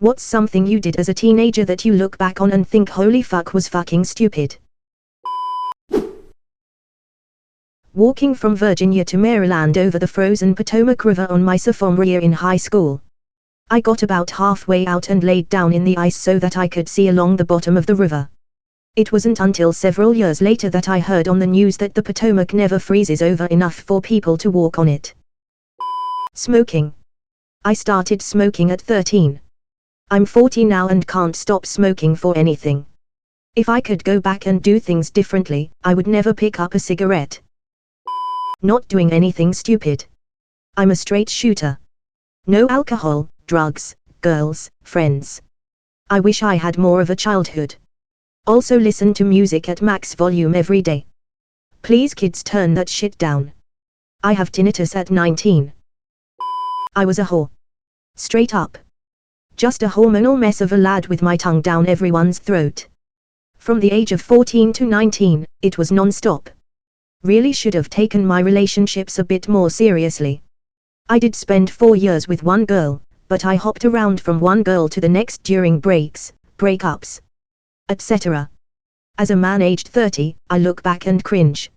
What's something you did as a teenager that you look back on and think holy fuck was fucking stupid? Walking from Virginia to Maryland over the frozen Potomac River on my sophomore year in high school. I got about halfway out and laid down in the ice so that I could see along the bottom of the river. It wasn't until several years later that I heard on the news that the Potomac never freezes over enough for people to walk on it. Smoking. I started smoking at 13. I'm 40 now and can't stop smoking for anything. If I could go back and do things differently, I would never pick up a cigarette. Not doing anything stupid. I'm a straight shooter. No alcohol, drugs, girls, friends. I wish I had more of a childhood. Also listen to music at max volume every day. Please kids turn that shit down. I have tinnitus at 19. I was a whore. Straight up. Just a hormonal mess of a lad with my tongue down everyone's throat. From the age of 14 to 19, it was non-stop. Really should have taken my relationships a bit more seriously. I did spend 4 years with one girl, but I hopped around from one girl to the next during breaks, breakups, etc. As a man aged 30, I look back and cringe.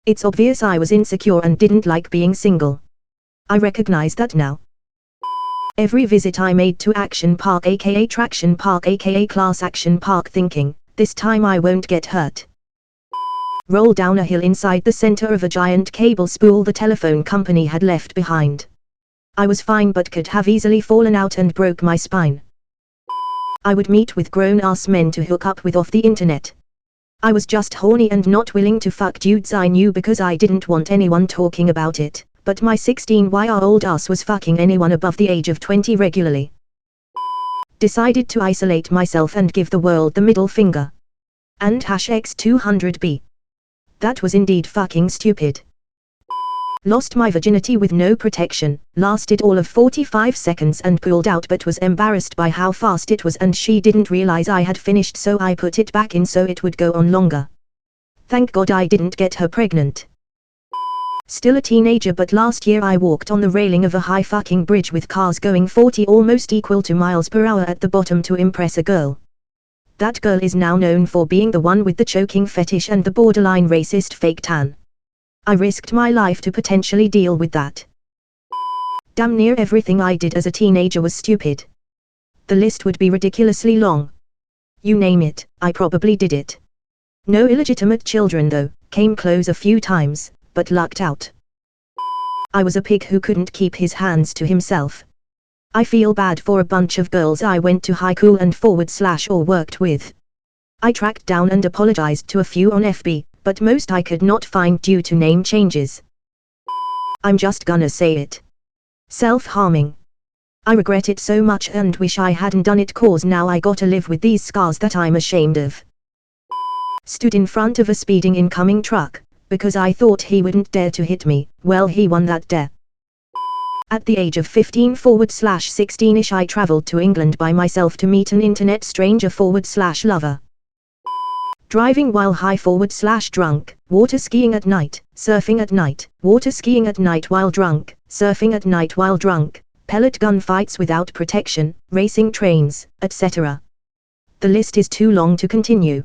It's obvious I was insecure and didn't like being single. I recognize that now. Every visit I made to Action Park aka Traction Park aka Class Action Park thinking, this time I won't get hurt. Roll down a hill inside the center of a giant cable spool the telephone company had left behind. I was fine but could have easily fallen out and broke my spine. I would meet with grown-ass men to hook up with off the internet. I was just horny and not willing to fuck dudes I knew because I didn't want anyone talking about it, but my 16-year-old ass was fucking anyone above the age of 20 regularly. Decided to isolate myself and give the world the middle finger. And #X200B. That was indeed fucking stupid. Lost my virginity with no protection, lasted all of 45 seconds and pulled out but was embarrassed by how fast it was and she didn't realize I had finished so I put it back in so it would go on longer. Thank God I didn't get her pregnant. Still a teenager but last year I walked on the railing of a high fucking bridge with cars going 40 almost equal to miles per hour at the bottom to impress a girl. That girl is now known for being the one with the choking fetish and the borderline racist fake tan. I risked my life to potentially deal with that. Damn near everything I did as a teenager was stupid. The list would be ridiculously long. You name it, I probably did it. No illegitimate children though, came close a few times, but lucked out. I was a pig who couldn't keep his hands to himself. I feel bad for a bunch of girls I went to high school and / or worked with. I tracked down and apologized to a few on FB, but most I could not find due to name changes. I'm just gonna say it. Self-harming. I regret it so much and wish I hadn't done it cause now I gotta live with these scars that I'm ashamed of. Stood in front of a speeding incoming truck, because I thought he wouldn't dare to hit me, well he won that dare. At the age of 15/16ish I traveled to England by myself to meet an internet stranger /lover. Driving while high /drunk, water skiing at night, surfing at night, water skiing at night while drunk, surfing at night while drunk, pellet gun fights without protection, racing trains, etc. The list is too long to continue.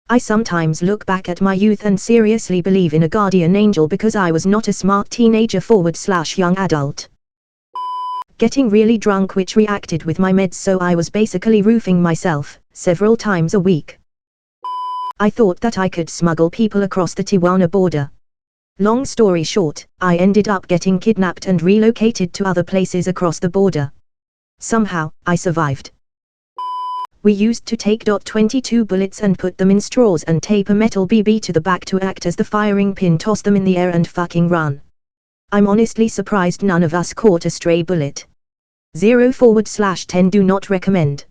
I sometimes look back at my youth and seriously believe in a guardian angel because I was not a smart teenager /young adult. Getting really drunk which reacted with my meds so I was basically roofing myself, several times a week. I thought that I could smuggle people across the Tijuana border. Long story short, I ended up getting kidnapped and relocated to other places across the border. Somehow, I survived. We used to take .22 bullets and put them in straws and tape a metal BB to the back to act as the firing pin, toss them in the air and fucking run. I'm honestly surprised none of us caught a stray bullet. 0/10 do not recommend.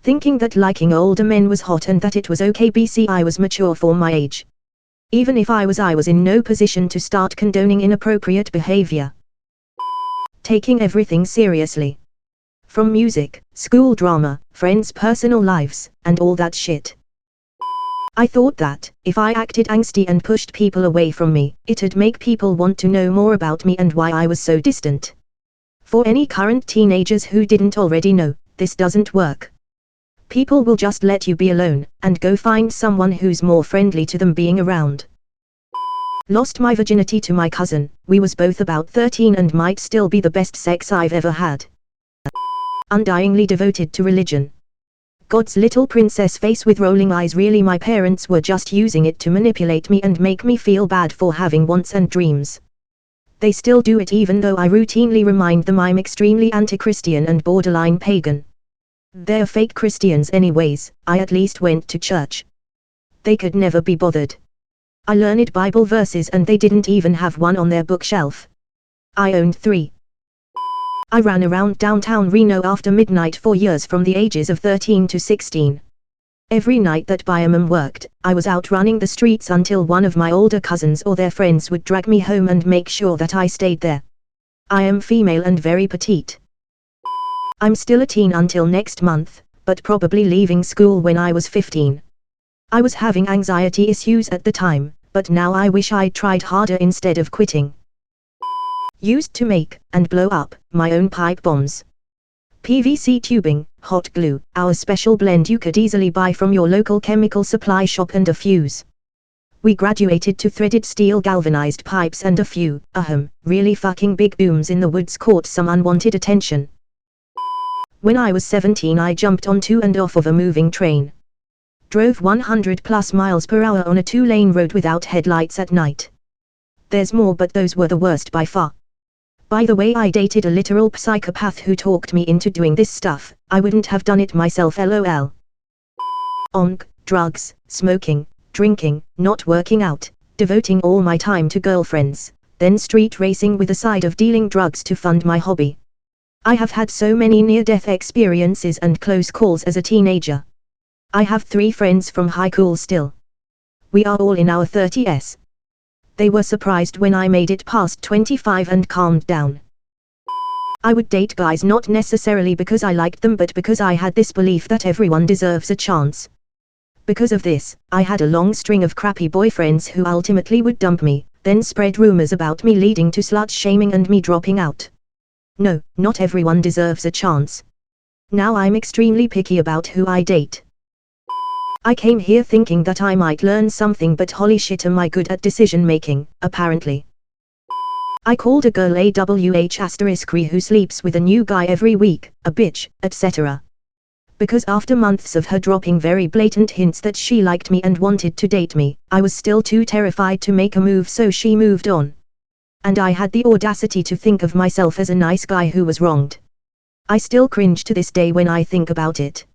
Thinking that liking older men was hot and that it was okay BC I was mature for my age. Even if I was in no position to start condoning inappropriate behavior. Taking everything seriously. From music, school drama, friends' personal lives, and all that shit. I thought that, if I acted angsty and pushed people away from me, it'd make people want to know more about me and why I was so distant. For any current teenagers who didn't already know, this doesn't work. People will just let you be alone, and go find someone who's more friendly to them being around. Lost my virginity to my cousin. We was both about 13 and might still be the best sex I've ever had. Undyingly devoted to religion. God's little princess face with rolling eyes. Really, my parents were just using it to manipulate me and make me feel bad for having wants and dreams. They still do it, even though I routinely remind them I'm extremely anti-Christian and borderline pagan. They're fake Christians anyways. I at least went to church. They could never be bothered. I learned Bible verses and they didn't even have one on their bookshelf. I owned 3. I ran around downtown Reno after midnight for years, from the ages of 13 to 16. Every night that Biomum worked, I was out running the streets until one of my older cousins or their friends would drag me home and make sure that I stayed there. I am female and very petite. I'm still a teen until next month, but probably leaving school when I was 15. I was having anxiety issues at the time, but now I wish I'd tried harder instead of quitting. Used to make, and blow up, my own pipe bombs. PVC tubing, hot glue, our special blend you could easily buy from your local chemical supply shop, and a fuse. We graduated to threaded steel galvanized pipes, and a few, really fucking big booms in the woods caught some unwanted attention. When I was 17 I jumped onto and off of a moving train. Drove 100 plus miles per hour on a 2-lane road without headlights at night. There's more, but those were the worst by far. By the way, I dated a literal psychopath who talked me into doing this stuff. I wouldn't have done it myself, lol. Drugs, smoking, drinking, not working out, devoting all my time to girlfriends, then street racing with a side of dealing drugs to fund my hobby. I have had so many near-death experiences and close calls as a teenager. I have 3 friends from high school still. We are all in our 30s. They were surprised when I made it past 25 and calmed down. I would date guys not necessarily because I liked them, but because I had this belief that everyone deserves a chance. Because of this, I had a long string of crappy boyfriends who ultimately would dump me, then spread rumors about me, leading to slut shaming and me dropping out. No, not everyone deserves a chance. Now I'm extremely picky about who I date. I came here thinking that I might learn something, but holy shit am I good at decision making, apparently. I called a girl AWH**, who sleeps with a new guy every week, a bitch, etc. Because after months of her dropping very blatant hints that she liked me and wanted to date me, I was still too terrified to make a move, so she moved on. And I had the audacity to think of myself as a nice guy who was wronged. I still cringe to this day when I think about it.